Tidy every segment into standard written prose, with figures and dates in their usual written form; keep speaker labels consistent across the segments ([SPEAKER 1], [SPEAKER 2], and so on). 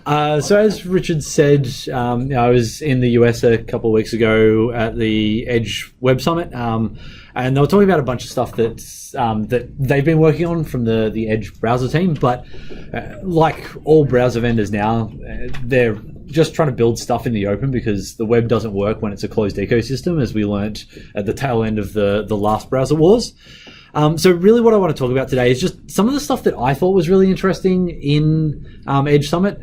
[SPEAKER 1] So as Richard said, I was in the US a couple of weeks ago at the Edge Web Summit, and they were talking about a bunch of stuff that they've been working on from the Edge browser team. But like all browser vendors now, they're just trying to build stuff in the open because the web doesn't work when it's a closed ecosystem, as we learned at the tail end of the last browser wars. So really what I want to talk about today is just some of the stuff that I thought was really interesting in Edge Summit.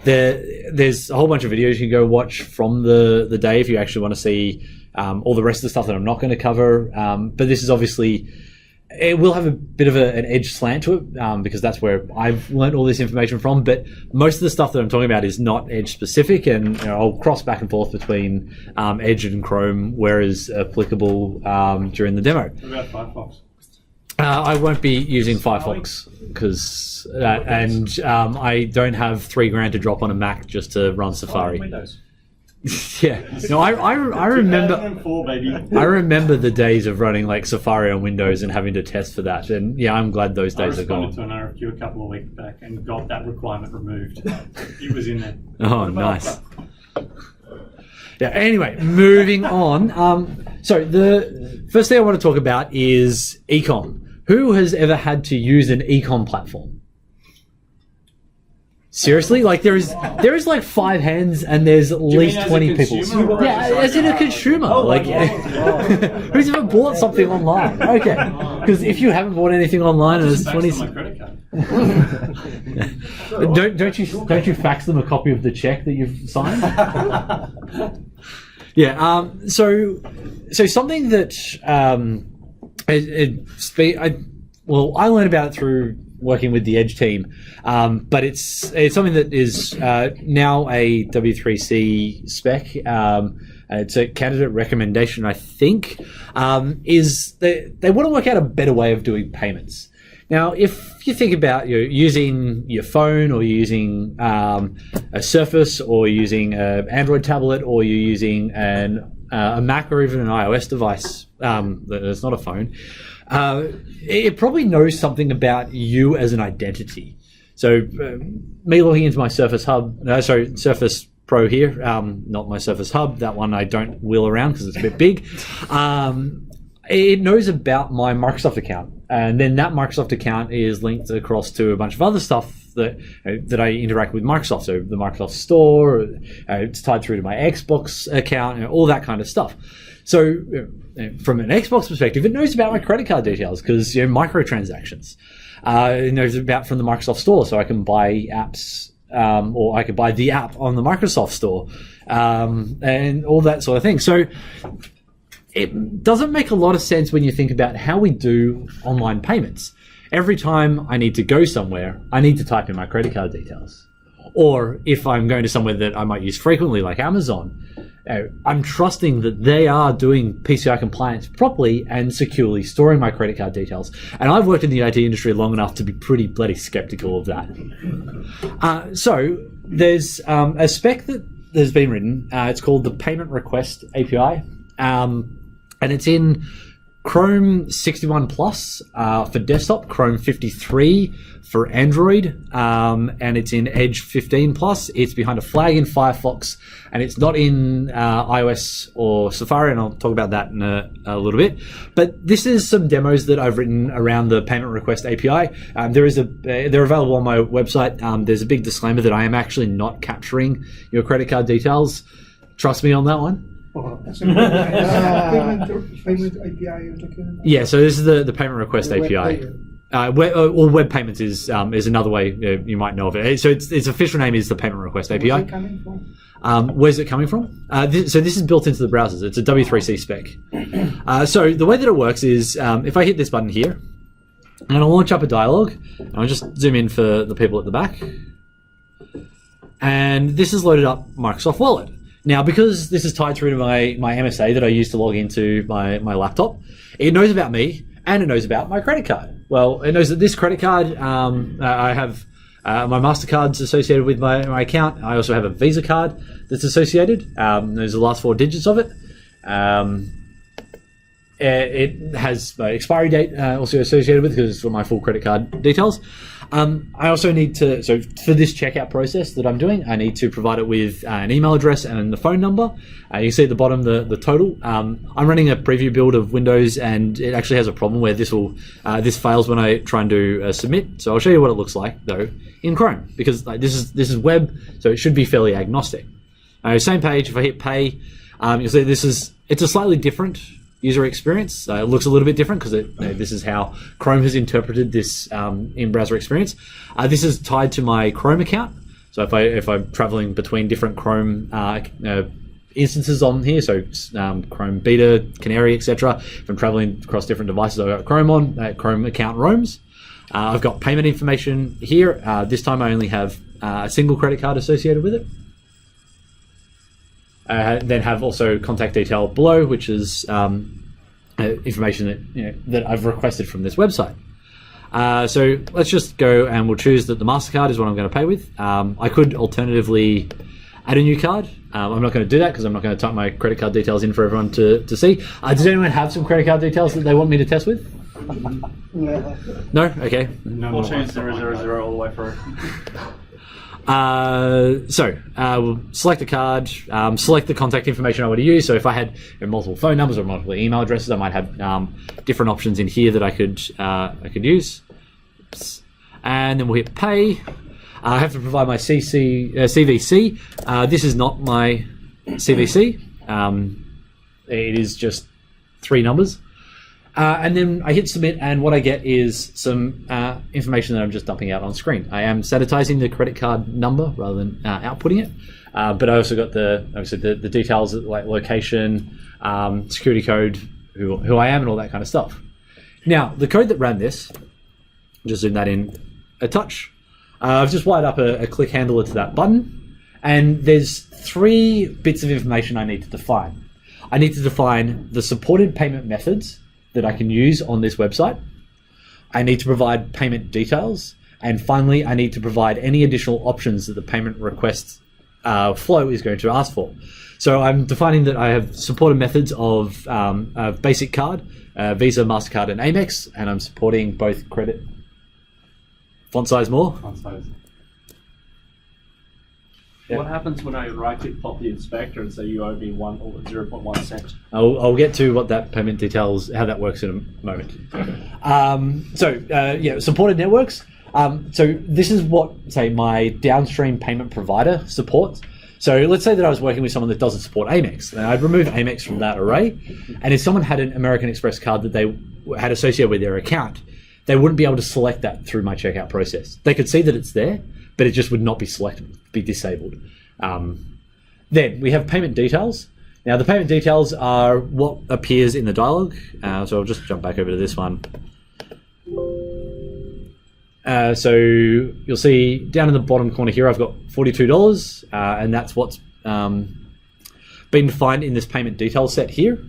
[SPEAKER 1] There's a whole bunch of videos you can go watch from the day if you actually want to see all the rest of the stuff that I'm not going to cover. But this is obviously, it will have a bit of an Edge slant to it because that's where I've learned all this information from. But most of the stuff that I'm talking about is not Edge specific, and I'll cross back and forth between Edge and Chrome where is applicable during the demo.
[SPEAKER 2] What about Firefox?
[SPEAKER 1] I won't be using Firefox because I don't have $3,000 to drop on a Mac just to run Safari.
[SPEAKER 2] Windows.
[SPEAKER 1] Yeah, no, I remember.
[SPEAKER 2] 2004, baby.
[SPEAKER 1] I remember the days of running like Safari on Windows and having to test for that, and yeah, I'm glad those days are gone.
[SPEAKER 2] I responded to an RFQ a couple of weeks back and got that requirement removed. It was in there.
[SPEAKER 1] Oh, nice. Yeah. Anyway, moving on. So the first thing I want to talk about is ecom. Who has ever had to use an ecom platform? Seriously, like there is like 5 hands and there's at least 20 people. Yeah, as in a consumer. Who's ever bought something online? Okay, because if you haven't bought anything online and it's 20.
[SPEAKER 2] My credit card.
[SPEAKER 1] Don't you fax them a copy of the check that you've signed? Yeah. So something that I learned about it through working with the Edge team, but it's something that is now a W3C spec. It's a candidate recommendation, I think, is they want to work out a better way of doing payments. Now, if you think about using your phone, or you're using a Surface, or you're using an Android tablet, or you're using a Mac or even an iOS device that's not a phone, it probably knows something about you as an identity. So me logging into my Surface Surface Pro here, not my Surface Hub, that one I don't wheel around because it's a bit big. It knows about my Microsoft account, and then that Microsoft account is linked across to a bunch of other stuff that I interact with Microsoft. So the Microsoft Store, it's tied through to my Xbox account, all that kind of stuff. So from an Xbox perspective, it knows about my credit card details because microtransactions. It knows about from the Microsoft Store, so I can buy apps, or I could buy the app on the Microsoft Store, and all that sort of thing. So it doesn't make a lot of sense when you think about how we do online payments. Every time I need to go somewhere, I need to type in my credit card details. Or if I'm going to somewhere that I might use frequently, like Amazon, I'm trusting that they are doing PCI compliance properly and securely storing my credit card details. And I've worked in the IT industry long enough to be pretty bloody skeptical of that. So there's a spec that has been written. It's called the Payment Request API. And it's in Chrome 61 Plus for desktop, Chrome 53 for Android, and it's in Edge 15 Plus. It's behind a flag in Firefox, and it's not in iOS or Safari, and I'll talk about that in a little bit. But this is some demos that I've written around the Payment Request API. They're available on my website. There's a big disclaimer that I am actually not capturing your credit card details. Trust me on that one.
[SPEAKER 3] Payment API you're talking about?
[SPEAKER 1] Yeah, so this is the Payment Request API. Web payments is another way you might know of it. So its official name is the Payment Request API.
[SPEAKER 3] Where's it coming from?
[SPEAKER 1] Where's it coming from? So this is built into the browsers. It's a W3C spec. So the way that it works is if I hit this button here, and I'll launch up a dialog, and I'll just zoom in for the people at the back. And this has loaded up Microsoft Wallet. Now, because this is tied through to my MSA that I use to log into my laptop, it knows about me and it knows about my credit card. Well, it knows that this credit card, I have my MasterCard's associated with my account. I also have a Visa card that's associated. There's the last 4 digits of it. It has my expiry date also associated with it because it's for my full credit card details. I also need to, so for this checkout process that I'm doing, I need to provide it with an email address and the phone number. You see at the bottom the total. I'm running a preview build of Windows, and it actually has a problem where this fails when I try and do submit. So I'll show you what it looks like though in Chrome, because this is web, so it should be fairly agnostic. Same page. If I hit pay, you'll see it's a slightly different user experience. It looks a little bit different because this is how Chrome has interpreted this in-browser experience. This is tied to my Chrome account. So if I'm traveling between different Chrome instances on here, so Chrome Beta, Canary, etc. If I'm traveling across different devices, I've got Chrome on. That Chrome account roams. I've got payment information here. This time I only have a single credit card associated with it. Then have also contact detail below, which is information that I've requested from this website. So let's just go and we'll choose that the MasterCard is what I'm going to pay with. I could alternatively add a new card. I'm not going to do that because I'm not going to type my credit card details in for everyone to see. Does anyone have some credit card details that they want me to test with? No? Okay.
[SPEAKER 2] We'll choose 000 all the way through.
[SPEAKER 1] We'll select a card, select the contact information I want to use. So if I had multiple phone numbers or multiple email addresses, I might have different options in here that I could use. Oops. And then we'll hit pay. I have to provide my CVC. This is not my CVC. It is just 3 numbers. And then I hit submit, and what I get is some information that I'm just dumping out on screen. I am sanitizing the credit card number rather than outputting it, but I also got the details like location, security code, who I am, and all that kind of stuff. Now, the code that ran this, just zoom that in a touch. I've just wired up a click handler to that button, and there's 3 bits of information I need to define. I need to define the supported payment methods that I can use on this website. I need to provide payment details. And finally, I need to provide any additional options that the payment request flow is going to ask for. So I'm defining that I have supported methods of a basic card, Visa, MasterCard, and Amex, and I'm supporting both credit. Font size more?
[SPEAKER 2] Font size.
[SPEAKER 1] Yeah.
[SPEAKER 2] What happens when I right-click pop the inspector and say you owe me 0.1 cent?
[SPEAKER 1] I'll get to what that payment details, how that works in a moment. Supported networks. So this is what, say, my downstream payment provider supports. So let's say that I was working with someone that doesn't support Amex. Then I'd remove Amex from that array. And if someone had an American Express card that they had associated with their account, they wouldn't be able to select that through my checkout process. They could see that it's there, but it just would not be selected, be disabled. Then we have payment details. Now the payment details are what appears in the dialog. So I'll just jump back over to this one. So you'll see down in the bottom corner here, I've got $42, and that's what's been defined in this payment details set here.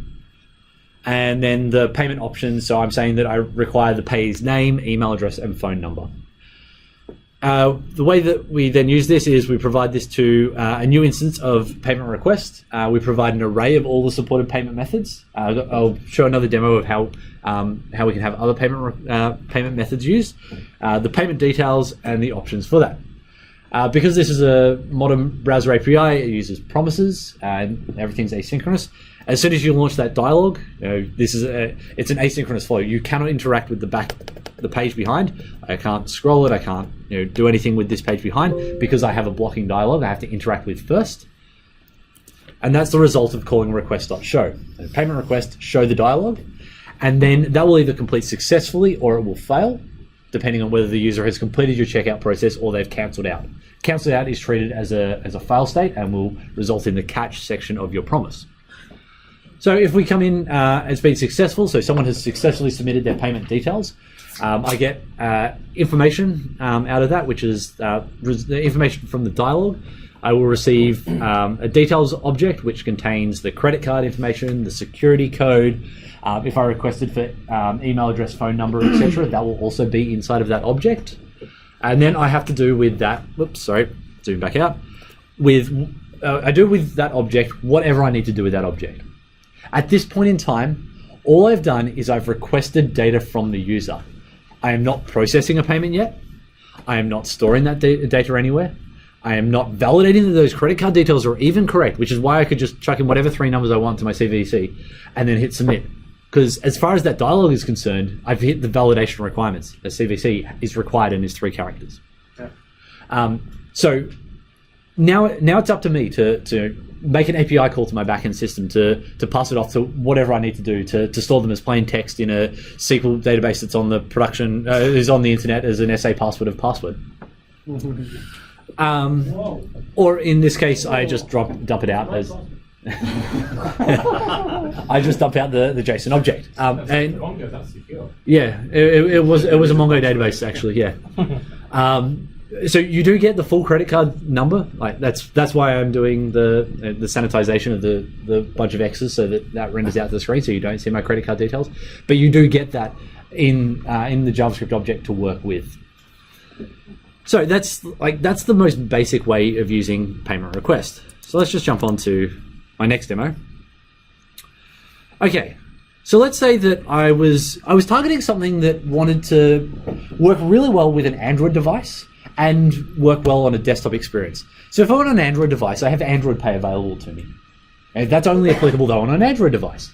[SPEAKER 1] And then the payment options, so I'm saying that I require the payee's name, email address, and phone number. The way that we then use this is we provide this to a new instance of payment request. We provide an array of all the supported payment methods. I'll show another demo of how we can have other payment methods used, the payment details, and the options for that. Because this is a modern browser API, it uses promises and everything's asynchronous. As soon as you launch that dialog, it's an asynchronous flow. You cannot interact with the page behind. I can't scroll it. I can't do anything with this page behind because I have a blocking dialog I have to interact with first. And that's the result of calling request.show. A payment request, show the dialog, and then that will either complete successfully or it will fail, depending on whether the user has completed your checkout process or they've cancelled out. Cancelled out is treated as a fail state and will result in the catch section of your promise. So if we come in as being successful, so someone has successfully submitted their payment details, I get information out of that, which is the information from the dialog. I will receive a details object, which contains the credit card information, the security code. If I requested for email address, phone number, etc., that will also be inside of that object. And then I have to do with that, zoom back out, I do with that object whatever I need to do with that object. At this point in time, all I've done is I've requested data from the user. I am not processing a payment yet. I am not storing that data anywhere. I am not validating that those credit card details are even correct, which is why I could just chuck in whatever 3 numbers I want to my CVC and then hit submit. Because as far as that dialogue is concerned, I've hit the validation requirements. The CVC is required and is 3 characters.
[SPEAKER 3] Yeah.
[SPEAKER 1] So now it's up to me to make an API call to my backend system to pass it off to whatever I need to do to store them as plain text in a SQL database that's on the production is on the internet as an SA password of password. Or in this case, I just dump it out as I just dump out the JSON object. And
[SPEAKER 4] Mongo, that's secure.
[SPEAKER 1] yeah, it was a Mongo database actually. Yeah. So you do get the full credit card number. Like that's why I'm doing the sanitization of the bunch of X's so that renders out to the screen, so you don't see my credit card details. But you do get that in the JavaScript object to work with. So that's the most basic way of using payment request. So let's just jump on to my next demo. Okay. So let's say that I was targeting something that wanted to work really well with an Android device and work well on a desktop experience. So if I'm on an Android device, I have Android Pay available to me. And that's only applicable though on an Android device.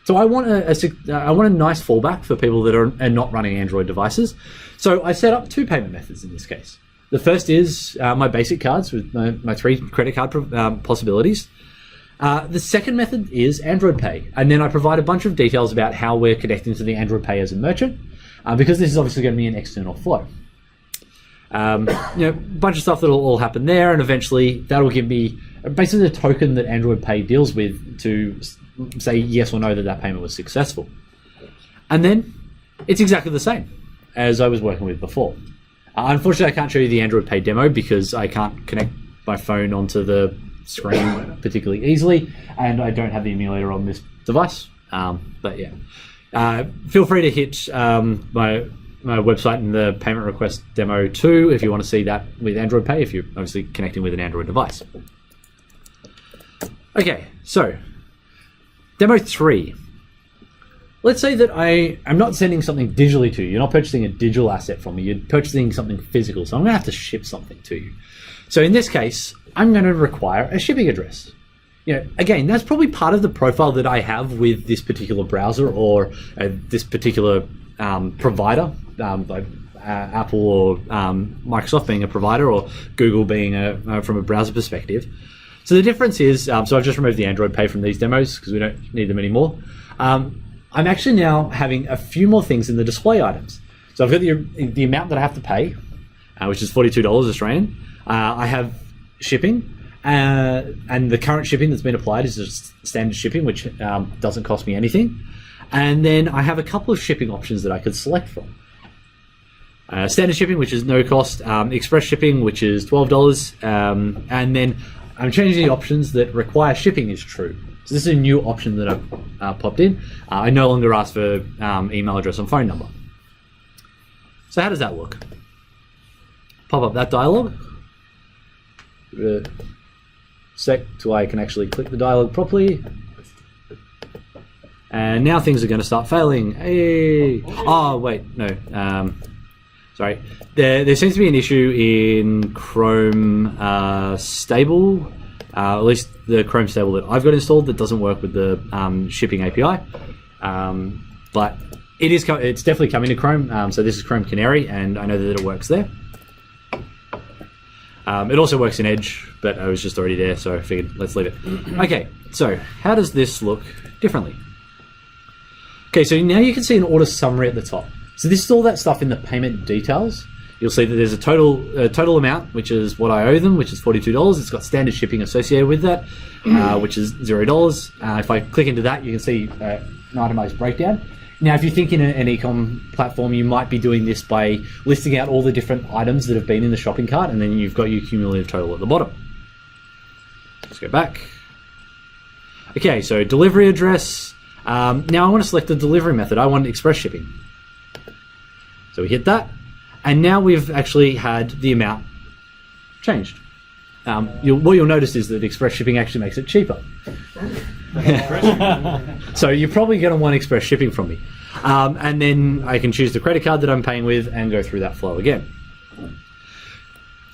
[SPEAKER 1] So I want a nice fallback for people that are not running Android devices. So I set up 2 payment methods in this case. The first is my basic cards with my 3 credit card possibilities. The second method is Android Pay, and then I provide a bunch of details about how we're connecting to the Android Pay as a merchant, because this is obviously going to be an external flow. A bunch of stuff that'll all happen there, and eventually that'll give me basically the token that Android Pay deals with to say yes or no that payment was successful. And then it's exactly the same as I was working with before. Unfortunately, I can't show you the Android Pay demo because I can't connect my phone onto the screen particularly easily, and I don't have the emulator on this device. But yeah, feel free to hit my website in the payment request demo too if you want to see that with Android Pay, if you're obviously connecting with an Android device. Okay, so demo 3. Let's say that I'm not sending something digitally to you. You're not purchasing a digital asset from me. You're purchasing something physical. So I'm going to have to ship something to you. So in this case, I'm going to require a shipping address. Again, that's probably part of the profile that I have with this particular browser or this particular provider, like Apple or Microsoft being a provider or Google being from a browser perspective. So the difference is, so I've just removed the Android Pay from these demos because we don't need them anymore. I'm actually now having a few more things in the display items. So I've got the amount that I have to pay, which is $42 Australian. I have shipping, and the current shipping that's been applied is just standard shipping, which doesn't cost me anything. And then I have a couple of shipping options that I could select from. Standard shipping, which is no cost, express shipping, which is $12, and then I'm changing the options that require shipping is true. So this is a new option that I've popped in. I no longer ask for email address and phone number. So how does that look? Pop up that dialog. Sec till I can actually click the dialog properly. And now things are going to start failing. Hey! Oh wait, no. Sorry. There seems to be an issue in Chrome stable. At least the Chrome stable that I've got installed that doesn't work with the shipping API. But it's definitely coming to Chrome. So this is Chrome Canary, and I know that it works there. It also works in Edge, but I was just already there, so I figured let's leave it. Okay, so how does this look differently? Okay, so now you can see an order summary at the top. So this is all that stuff in the payment details. You'll see that there's a total amount, which is what I owe them, which is $42. It's got standard shipping associated with that, which is $0. If I click into that, you can see an itemized breakdown. Now, if you think in an e-com platform, you might be doing this by listing out all the different items that have been in the shopping cart, and then you've got your cumulative total at the bottom. Let's go back. Okay, so delivery address. Now I want to select the delivery method. I want express shipping. So we hit that. And now we've actually had the amount changed. What you'll notice is that express shipping actually makes it cheaper. So you're probably going to want express shipping from me. And then I can choose the credit card that I'm paying with and go through that flow again.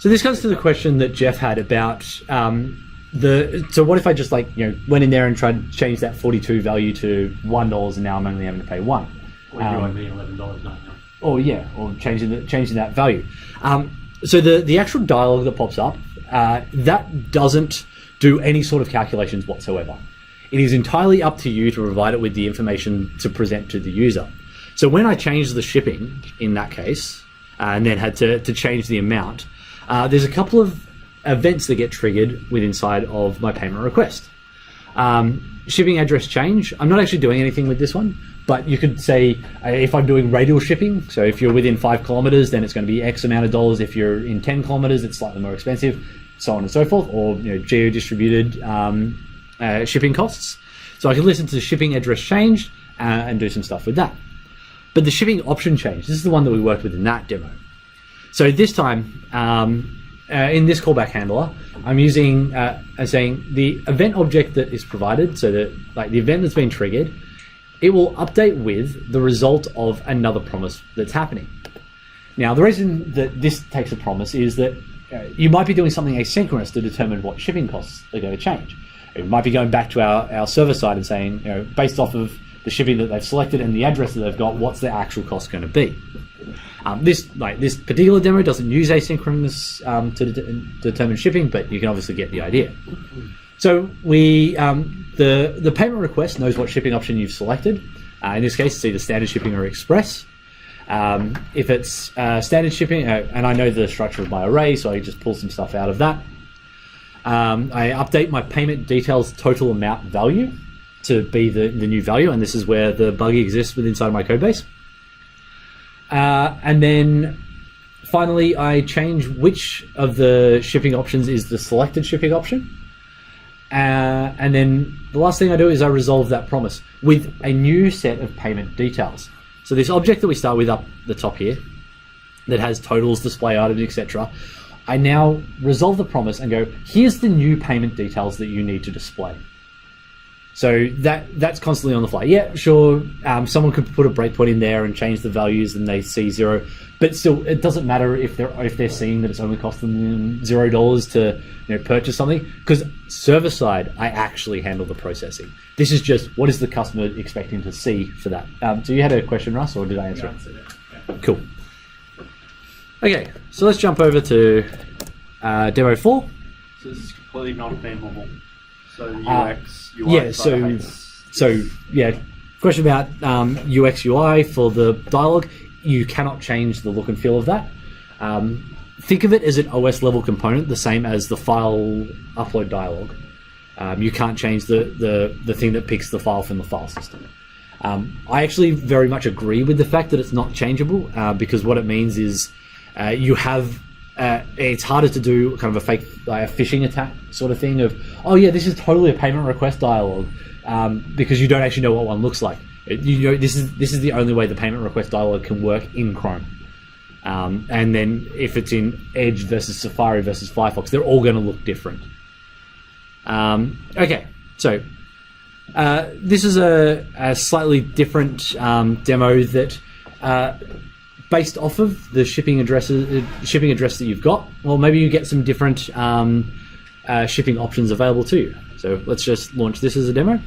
[SPEAKER 1] So this comes to the question that Jeff had about so what if I just went in there and tried to change that 42 value to $1 and now I'm only having to pay $1.
[SPEAKER 2] Or you owe me $11.99.
[SPEAKER 1] Or changing that value. So the actual dialogue that pops up, that doesn't do any sort of calculations whatsoever. It is entirely up to you to provide it with the information to present to the user. So when I changed the shipping in that case, and then had to change the amount, there's a couple of events that get triggered inside of my payment request. Shipping address change, I'm not actually doing anything with this one, but you could say if I'm doing radial shipping, so if you're within 5 kilometers, then it's going to be X amount of dollars. If you're in 10 kilometers, it's slightly more expensive, so on and so forth, or geo-distributed shipping costs. So I can listen to the shipping address change and do some stuff with that. But the shipping option change, this is the one that we worked with in that demo. So this time, in this callback handler, I'm using saying the event object that is provided, so that the event that's been triggered, it will update with the result of another promise that's happening. Now, the reason that this takes a promise is that you might be doing something asynchronous to determine what shipping costs are going to change. It might be going back to our server side and saying, based off of the shipping that they've selected and the address that they've got, what's the actual cost going to be? This particular demo doesn't use asynchronous to determine shipping, but you can obviously get the idea. So the payment request knows what shipping option you've selected. In this case, it's either standard shipping or express. If it's standard shipping, and I know the structure of my array, so I just pull some stuff out of that. I update my payment details total amount value to be the new value, and this is where the bug exists inside my code base. And then finally, I change which of the shipping options is the selected shipping option. And then the last thing I do is I resolve that promise with a new set of payment details. So this object that we start with up the top here, that has totals, display items, etc., I now resolve the promise and go, here's the new payment details that you need to display. So that's constantly on the fly. Yeah, sure, someone could put a breakpoint in there and change the values and they see 0, but still, it doesn't matter if they're seeing that it's only costing them $0 to purchase something, because server side, I actually handle the processing. This is just what is the customer expecting to see for that. So you had a question, Russ, or did I answer it?
[SPEAKER 2] Yeah.
[SPEAKER 1] Cool. Okay, so let's jump over to demo 4.
[SPEAKER 2] So this is completely non-themable. So UX, UI.
[SPEAKER 1] Yeah. So question about UX UI for the dialogue. You cannot change the look and feel of that. Think of it as an OS level component, the same as the file upload dialogue. You can't change the thing that picks the file from the file system. I actually very much agree with the fact that it's not changeable, because what it means is you have it's harder to do kind of a fake a phishing attack sort of thing of, oh yeah, this is totally a payment request dialogue, because you don't actually know what one looks like. This is the only way the payment request dialogue can work in Chrome. And then if it's in Edge versus Safari versus Firefox, they're all going to look different. Okay, so this is a slightly different demo that, based off of the shipping address that you've got, well, maybe you get some different shipping options available to you. So let's just launch this as a demo.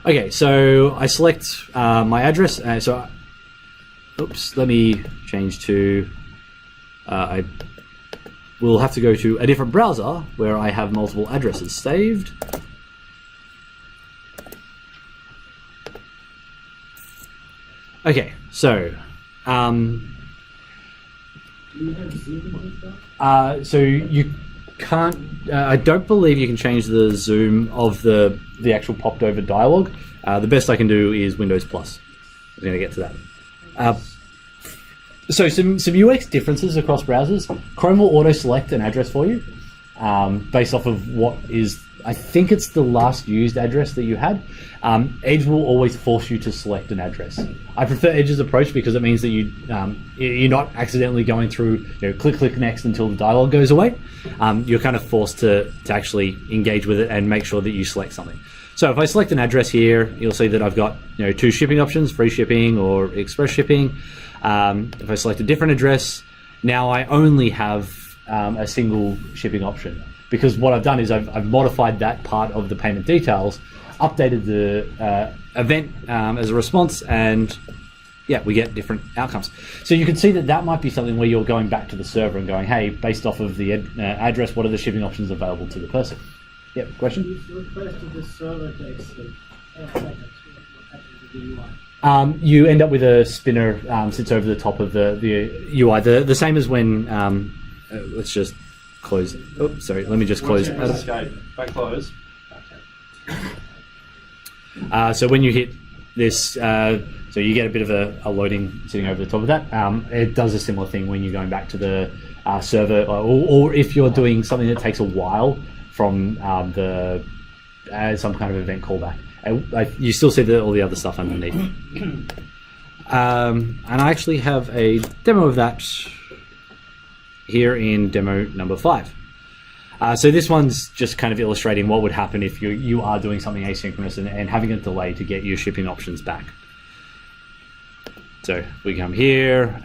[SPEAKER 1] Okay, so I select my address. Let me change to, I will have to go to a different browser where I have multiple addresses saved. Okay, so, so you can't, I don't believe you can change the zoom of the actual popped over dialogue. The best I can do is Windows Plus. I'm going to get to that. So some UX differences across browsers. Chrome will auto select an address for you, based off of what is, I think it's the last used address that you had. Edge will always force you to select an address. I prefer Edge's approach because it means that you're not accidentally going through click next until the dialogue goes away. You're kind of forced to actually engage with it and make sure that you select something. So if I select an address here, you'll see that I've got 2 shipping options: free shipping or express shipping. If I select a different address, Now I only have a single shipping option, because what I've done is I've modified that part of the payment details, updated the event as a response, and yeah, we get different outcomes. So you can see that might be something where you're going back to the server and going, hey, based off of the address, what are the shipping options available to the person? Yeah, question?
[SPEAKER 4] If the request to the server takes 10 seconds, what happens to the UI?
[SPEAKER 1] You end up with a spinner sits over the top of the UI, the same as when let's just close. Oh, sorry. Let me just close.
[SPEAKER 5] Escape. Back close.
[SPEAKER 1] So when you hit this, so you get a bit of a loading sitting over the top of that. It does a similar thing when you're going back to the server, or if you're doing something that takes a while from some kind of event callback. You still see all the other stuff underneath. And I actually have a demo of that here in demo number 5. So this one's just kind of illustrating what would happen if you are doing something asynchronous and having a delay to get your shipping options back. So we come here,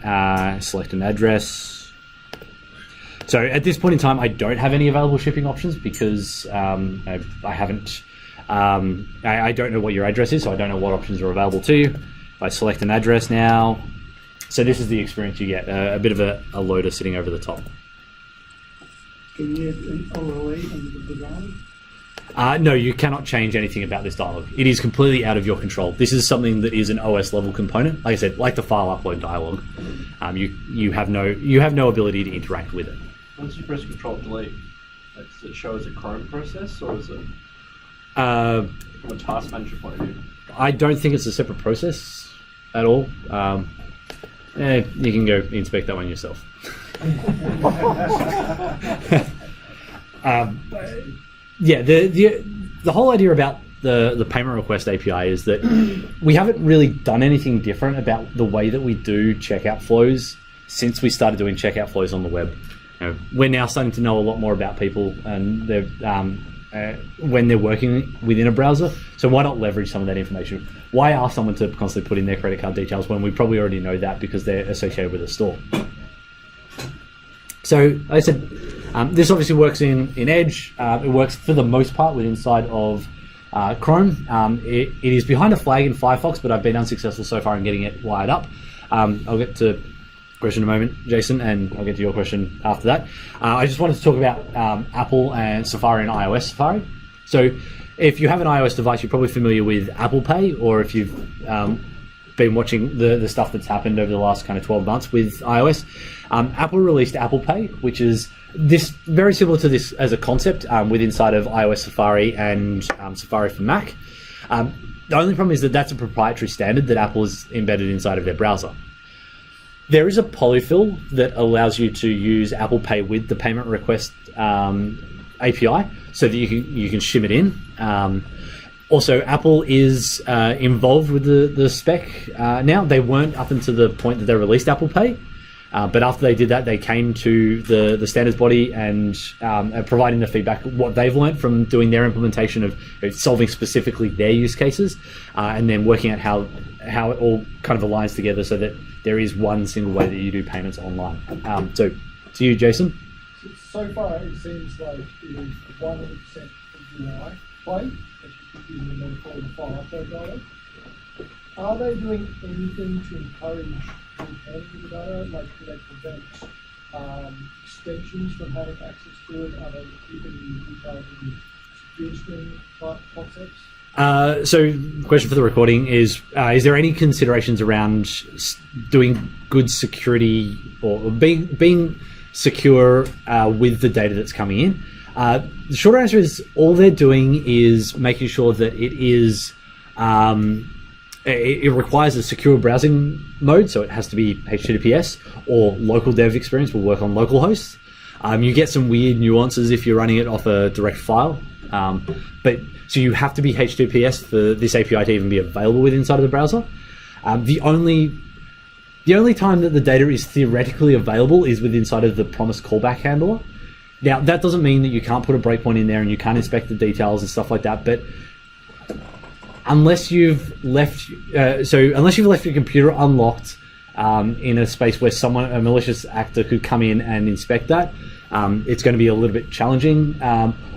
[SPEAKER 1] select an address. So at this point in time, I don't have any available shipping options because I haven't. I don't know what your address is, so I don't know what options are available to you. If I select an address now, so this is the experience you get, a bit of a loader sitting over the top.
[SPEAKER 3] Can you add an OLE under the dialog?
[SPEAKER 1] No, you cannot change anything about this dialog. It is completely out of your control. This is something that is an OS level component. Like I said, like the file upload dialog, you have no ability to interact with it.
[SPEAKER 5] Once you press Control Delete, does it show as a Chrome process, or is it
[SPEAKER 1] From
[SPEAKER 5] a task manager point of view?
[SPEAKER 1] I don't think it's a separate process at all. You can go inspect that one yourself. Yeah, the whole idea about the payment request API is that we haven't really done anything different about the way that we do checkout flows since we started doing checkout flows on the web. We're now starting to know a lot more about people and when they're working within a browser. So why not leverage some of that information? Why ask someone to constantly put in their credit card details when we probably already know that because they're associated with a store? So like I said, this obviously works in Edge. It works for the most part with inside of Chrome. It is behind a flag in Firefox, but I've been unsuccessful so far in getting it wired up. I'll get to question in a moment, Jason, and I'll get to your question after that. I just wanted to talk about Apple and Safari and iOS Safari. So if you have an iOS device, you're probably familiar with Apple Pay, or if you've been watching the stuff that's happened over the last kind of 12 months with iOS, Apple released Apple Pay, which is this very similar to this as a concept with inside of iOS Safari and Safari for Mac. The only problem is that that's a proprietary standard that Apple has embedded inside of their browser. There is a polyfill that allows you to use Apple Pay with the payment request API so that you can shim it in. Also, Apple is involved with the spec now. They weren't up until the point that they released Apple Pay, but after they did that, they came to the standards body and providing the feedback, what they've learned from doing their implementation of solving specifically their use cases, and then working out how it all kind of aligns together so that there is one single way that you do payments online. So, to you, Jason.
[SPEAKER 3] So far, it seems like it is 100% of UI play, as you could use in the file upload dialog. Are they doing anything to encourage reporting of the data? Like, do they prevent extensions from having access to it? Are they even utilizing security type concepts?
[SPEAKER 1] So, question for the recording is there any considerations around doing good security or being secure with the data that's coming in? The short answer is all they're doing is making sure that it is it requires a secure browsing mode, so it has to be HTTPS, or local dev experience will work on local hosts. You get some weird nuances if you're running it off a direct file, but so you have to be HTTPS for this API to even be available with inside of the browser. The only time that the data is theoretically available is with inside of the promised callback handler. Now, that doesn't mean that you can't put a breakpoint in there and you can't inspect the details and stuff like that, but unless you've left your computer unlocked in a space where a malicious actor could come in and inspect that, it's going to be a little bit challenging.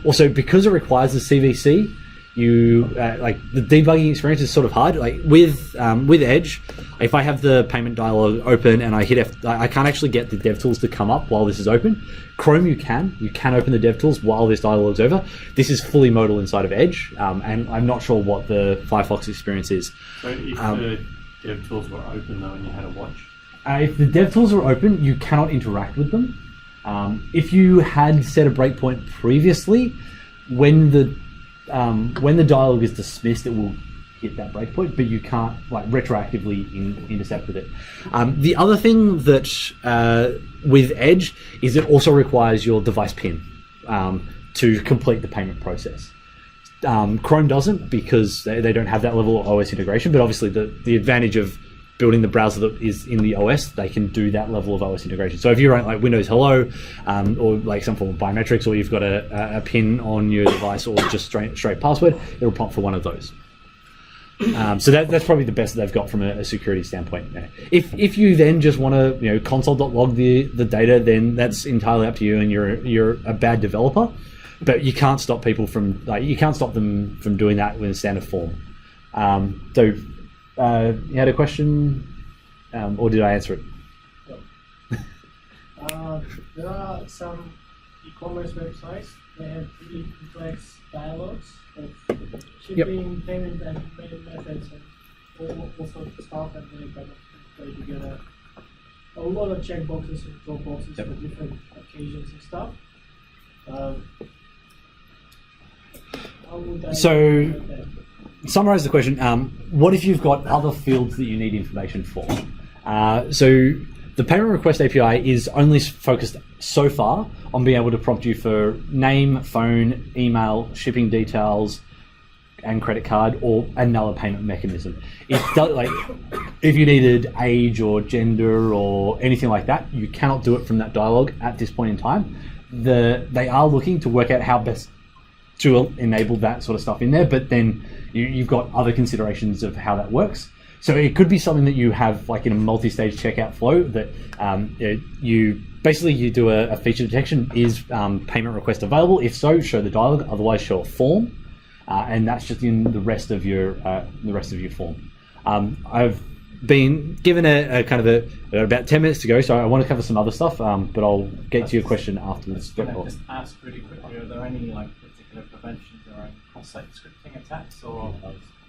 [SPEAKER 1] Also, because it requires the CVC, you like the debugging experience is sort of hard. Like with Edge, if I have the payment dialog open and I hit F, I can't actually get the DevTools to come up while this is open. Chrome, you can open the DevTools while this dialog's over. This is fully modal inside of Edge, and I'm not sure what the Firefox experience is.
[SPEAKER 2] So if the DevTools were open though and you had a watch?
[SPEAKER 1] If the DevTools are open, you cannot interact with them. If you had set a breakpoint previously, when the dialog is dismissed, it will hit that breakpoint, but you can't like retroactively intercept with it. The other thing that with Edge is it also requires your device PIN to complete the payment process. Chrome doesn't because they don't have that level of OS integration, but obviously the advantage of building the browser that is in the OS, they can do that level of OS integration. So if you run like Windows Hello or like some form of biometrics, or you've got a PIN on your device or just straight password, it'll prompt for one of those. So that's probably the best that they've got from a security standpoint. If you then just want to console.log the data, then that's entirely up to you, and you're a bad developer. But you can't stop people from you can't stop them from doing that in a standard form. You had a question, or did I answer it?
[SPEAKER 4] There are some e-commerce websites that have really complex dialogues of shipping, payment, and payment methods, and all sorts of stuff, and they kind of play together. A lot of checkboxes and drop boxes for different occasions and stuff. How would I do that?
[SPEAKER 1] Summarize the question. What if you've got other fields that you need information for? So the payment request API is only focused so far on being able to prompt you for name, phone, email, shipping details, and credit card, or another payment mechanism. It does, like if you needed age or gender or anything like that, you cannot do it from that dialog at this point in time. They are looking to work out how best to enable that sort of stuff in there, but then you've got other considerations of how that works. So it could be something that you have like in a multi-stage checkout flow that you do a feature detection. Is payment request available? If so, show the dialog. Otherwise, show a form, and that's just in the rest of your form. I've been given a kind of about 10 minutes to go, so I want to cover some other stuff, but I'll get to your question afterwards.
[SPEAKER 5] Can I just ask really quickly, are there any particular preventions around cross-site scripting attacks, or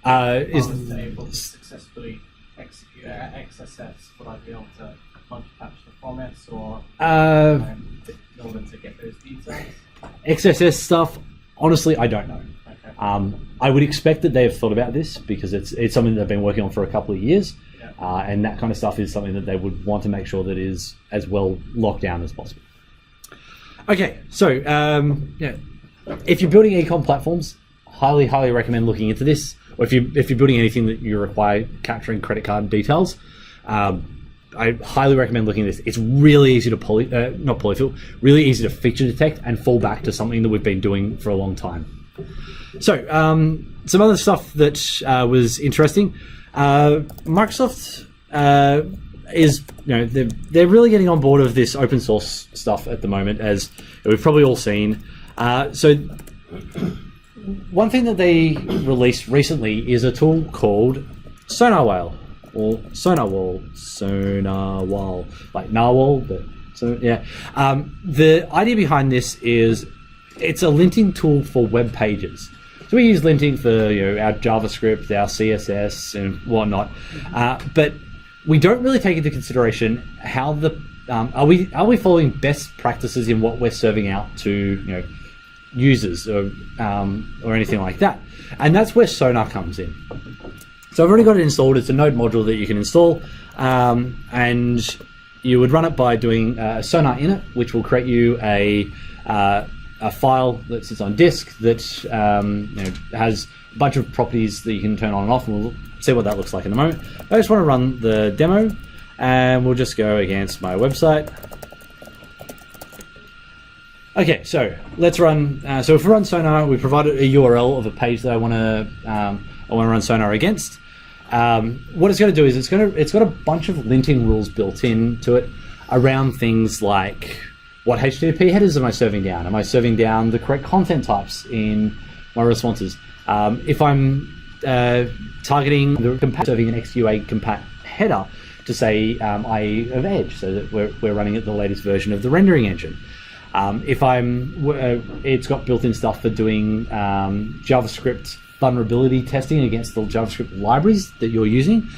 [SPEAKER 5] is able to successfully execute XSS? Would I be able to multi-patch the formats, or in order to get those details?
[SPEAKER 1] XSS stuff, honestly, I don't know.
[SPEAKER 5] Okay.
[SPEAKER 1] I would expect that they have thought about this because it's something they've been working on for a couple of years, and that kind of stuff is something that they would want to make sure that is as well locked down as possible. Okay, so if you're building e-com platforms, highly recommend looking into this. Or if you're building anything that you require capturing credit card details, I highly recommend looking at this. It's really easy to not polyfill, really easy to feature detect and fall back to something that we've been doing for a long time. So some other stuff that was interesting. Microsoft is they're really getting on board of this open source stuff at the moment, as we've probably all seen. So one thing that they released recently is a tool called Sonar Whale, or Sonar Wall, like narwhal, but so yeah. The idea behind this is it's a linting tool for web pages. So we use linting for our JavaScript, our CSS, and whatnot, but we don't really take into consideration how are we following best practices in what we're serving out to users or anything like that, and that's where Sonar comes in. So I've already got it installed. It's a Node module that you can install, and you would run it by doing a Sonar init, which will create you a file that sits on disk that has a bunch of properties that you can turn on and off, and we'll see what that looks like in a moment. I just want to run the demo, and we'll just go against my website. Okay, so let's run. So if we run Sonar, we provide a URL of a page that I want to run Sonar against, what it's going to do is it's got a bunch of linting rules built into it around things like what HTTP headers am I serving down? Am I serving down the correct content types in my responses? If I'm targeting the serving an XUA compat header to say IE of Edge, so that we're running at the latest version of the rendering engine. If it's got built-in stuff for doing JavaScript vulnerability testing against the JavaScript libraries that you're using.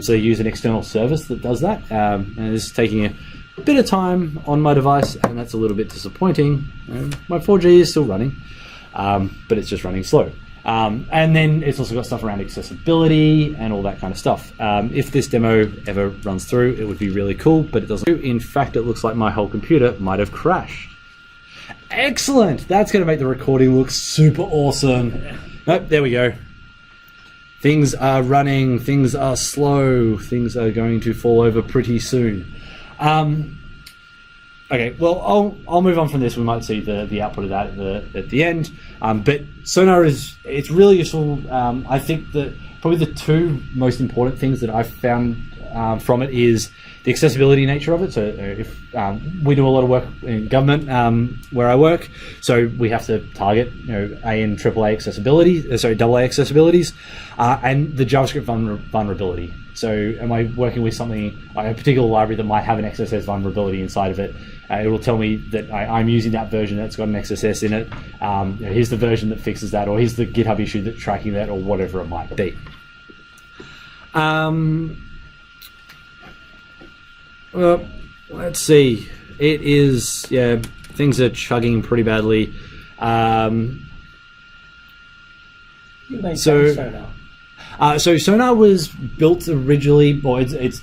[SPEAKER 1] So you use an external service that does that. And this is taking a bit of time on my device, and that's a little bit disappointing. My 4G is still running, but it's just running slow. And then it's also got stuff around accessibility and all that kind of stuff. If this demo ever runs through, it would be really cool, but it doesn't. In fact, it looks like my whole computer might have crashed. Excellent! That's going to make the recording look super awesome. Oh, there we go. Things are running, things are slow, things are going to fall over pretty soon. Okay, well, I'll move on from this. We might see the output of that at the end. But Sonar it's really useful. I think that probably the two most important things that I've found from it is the accessibility nature of it. So if we do a lot of work in government where I work, so we have to target A and AAA accessibility, AA accessibilities, and the JavaScript vulnerability. So am I working with something like a particular library that might have an XSS vulnerability inside of it? It will tell me that I'm using that version that's got an XSS in it. Here's the version that fixes that, or here's the GitHub issue that's tracking that, or whatever it might be. Well, let's see. It is, things are chugging pretty badly. So Sonar was built originally, or it's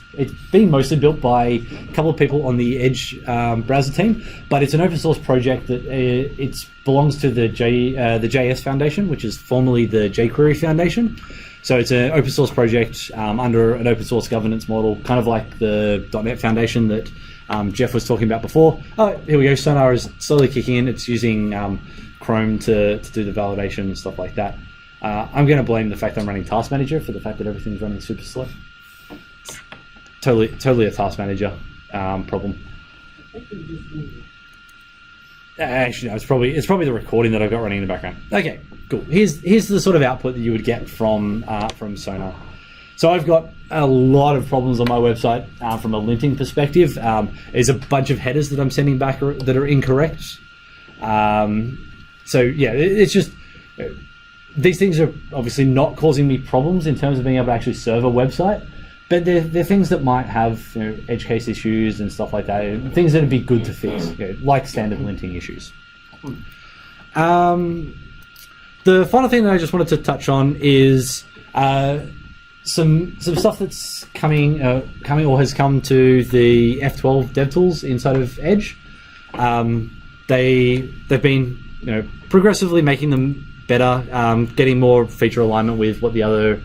[SPEAKER 1] been mostly built by a couple of people on the Edge browser team, but it's an open source project that it belongs to the JS Foundation, which is formerly the jQuery Foundation. So it's an open source project under an open source governance model, kind of like the .NET Foundation that Jeff was talking about before. Oh, here we go. Sonar is slowly kicking in. It's using Chrome to do the validation and stuff like that. I'm going to blame the fact that I'm running Task Manager for the fact that everything's running super slow. Totally a Task Manager problem. Actually, no, it's probably the recording that I've got running in the background. Okay, cool. Here's the sort of output that you would get from Sonar. So I've got a lot of problems on my website from a linting perspective. There's a bunch of headers that I'm sending back that are incorrect. So yeah, it's just these things are obviously not causing me problems in terms of being able to actually serve a website, but they're things that might have edge case issues and stuff like that, things that would be good to fix, like standard linting issues. The final thing that I just wanted to touch on is some stuff that's coming or has come to the F12 DevTools inside of Edge. They've been progressively making them better, getting more feature alignment with what the other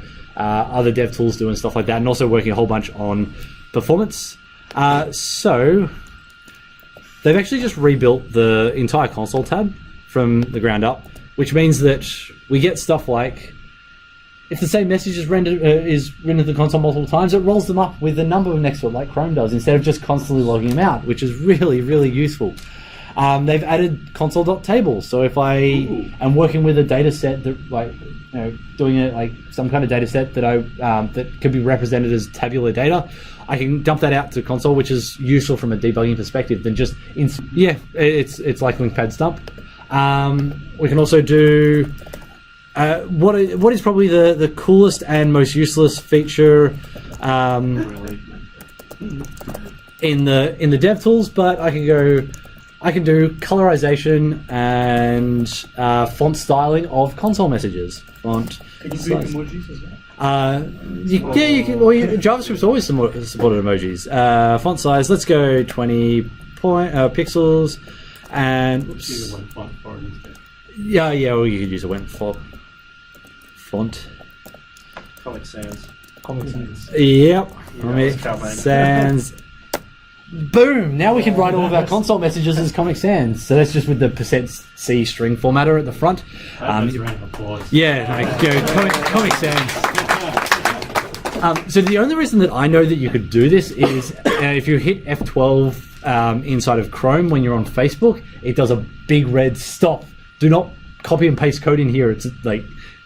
[SPEAKER 1] dev tools do and stuff like that, and also working a whole bunch on performance. So they've actually just rebuilt the entire console tab from the ground up, which means that we get stuff like if the same message is rendered to the console multiple times, it rolls them up with a number next to it like Chrome does, instead of just constantly logging them out, which is really, really useful. They've added console.tables, so if I am working with a data set that, doing it like some kind of data set that that could be represented as tabular data, I can dump that out to console, which is useful from a debugging perspective. Than just it's like link-pad stump. We can also do what is probably the coolest and most useless feature in the dev tools, but I can do colorization and font styling of console messages. Font.
[SPEAKER 3] Can you do emojis as well?
[SPEAKER 1] You can. JavaScript's always supported emojis. Font size. Let's go 20 pixels. And oops. Yeah. Or you could use a WENT font.
[SPEAKER 5] Comic Sans.
[SPEAKER 1] Yep. Comic Sans. Boom! Now we can write all of our console messages as Comic Sans. So that's just with the %C string formatter at the front.
[SPEAKER 2] That's a round of applause.
[SPEAKER 1] Yeah, Comic Sans. So the only reason that I know that you could do this is if you hit F12 inside of Chrome when you're on Facebook, it does a big red stop. Do not copy and paste code in here. It's like,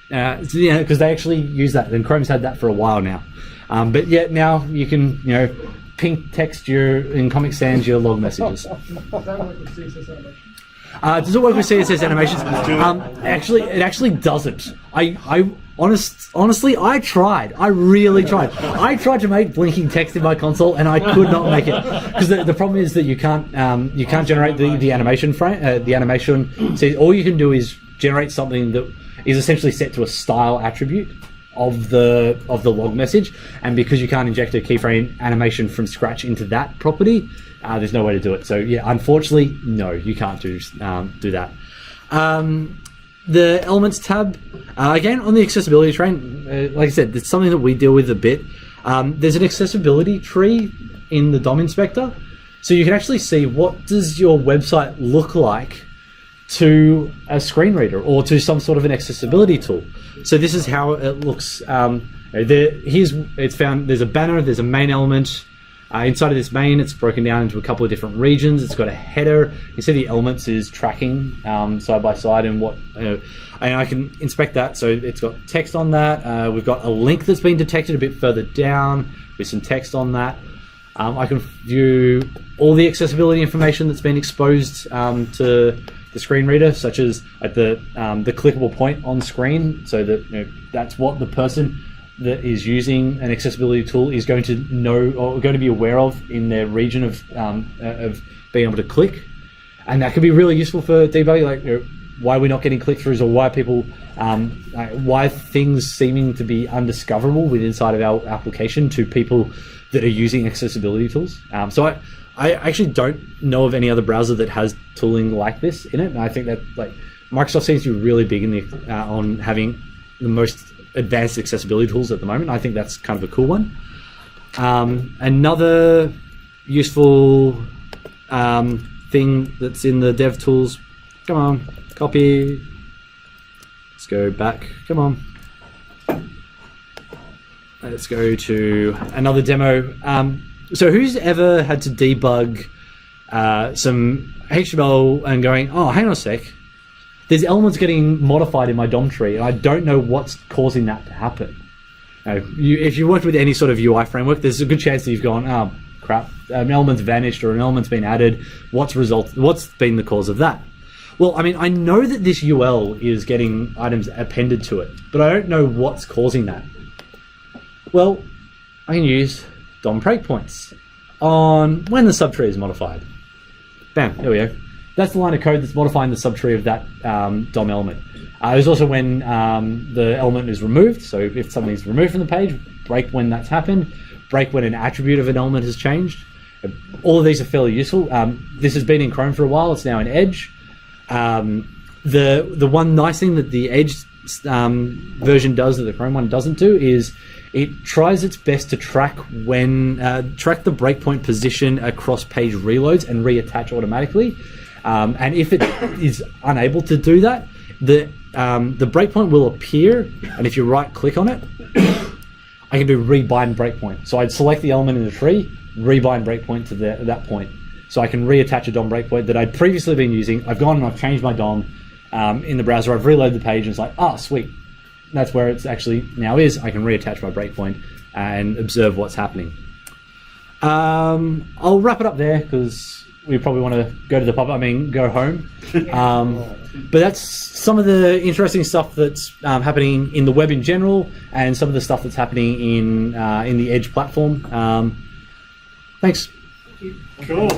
[SPEAKER 1] because they actually use that, and Chrome's had that for a while now. But yet now you can, pink text in Comic Sans your log messages. Does it work with CSS animations? Actually, it actually doesn't. Honestly, I tried. I really tried. I tried to make blinking text in my console, and I could not make it because the problem is that you can't generate the animation frame. The animation. So all you can do is generate something that is essentially set to a style attribute of the log message, and because you can't inject a keyframe animation from scratch into that property, there's no way to do it. So yeah, unfortunately, no, you can't do that. The Elements tab, again on the accessibility train, like I said, it's something that we deal with a bit. There's an accessibility tree in the DOM inspector, so you can actually see what does your website look like to a screen reader or to some sort of an accessibility tool. So this is how it looks. It's found. There's a banner. There's a main element. Inside of this main, it's broken down into a couple of different regions. It's got a header. You see the elements is tracking side by side, and and I can inspect that. So it's got text on that. We've got a link that's been detected a bit further down with some text on that. I can view all the accessibility information that's been exposed to the screen reader, such as at the clickable point on screen, so that that's what the person that is using an accessibility tool is going to know or going to be aware of in their region of being able to click, and that can be really useful for debugging, like why we're not getting click-throughs, or why people, why things seeming to be undiscoverable within inside of our application to people that are using accessibility tools. So I actually don't know of any other browser that has tooling like this in it, and I think that Microsoft seems to be really big in the on having the most advanced accessibility tools at the moment. I think that's kind of a cool one. Another useful thing that's in the dev tools. Come on, copy. Let's go back. Come on. Let's go to another demo. So who's ever had to debug some HTML and going, oh, hang on a sec, there's elements getting modified in my DOM tree, and I don't know what's causing that to happen. If you worked with any sort of UI framework, there's a good chance that you've gone, oh, crap, an element's vanished or an element's been added. What's been the cause of that? Well, I mean, I know that this UL is getting items appended to it, but I don't know what's causing that. Well, I can use DOM breakpoints on when the subtree is modified. Bam, there we go. That's the line of code that's modifying the subtree of that DOM element. There's also when the element is removed. So if something's removed from the page, break when that's happened, break when an attribute of an element has changed. All of these are fairly useful. This has been in Chrome for a while. It's now in Edge. The one nice thing that the Edge version does that the Chrome one doesn't do is it tries its best to track track the breakpoint position across page reloads and reattach automatically. And if it is unable to do that, the breakpoint will appear, and if you right-click on it, I can do rebind breakpoint. So I'd select the element in the tree, rebind breakpoint to that point. So I can reattach a DOM breakpoint that I'd previously been using. I've gone and I've changed my DOM in the browser. I've reloaded the page, and it's like, oh, sweet. That's where it's actually now is. I can reattach my breakpoint and observe what's happening. I'll wrap it up there because we probably want to go to the pub. I mean, go home. But that's some of the interesting stuff that's happening in the web in general, and some of the stuff that's happening in the Edge platform. Thanks.
[SPEAKER 2] Cool.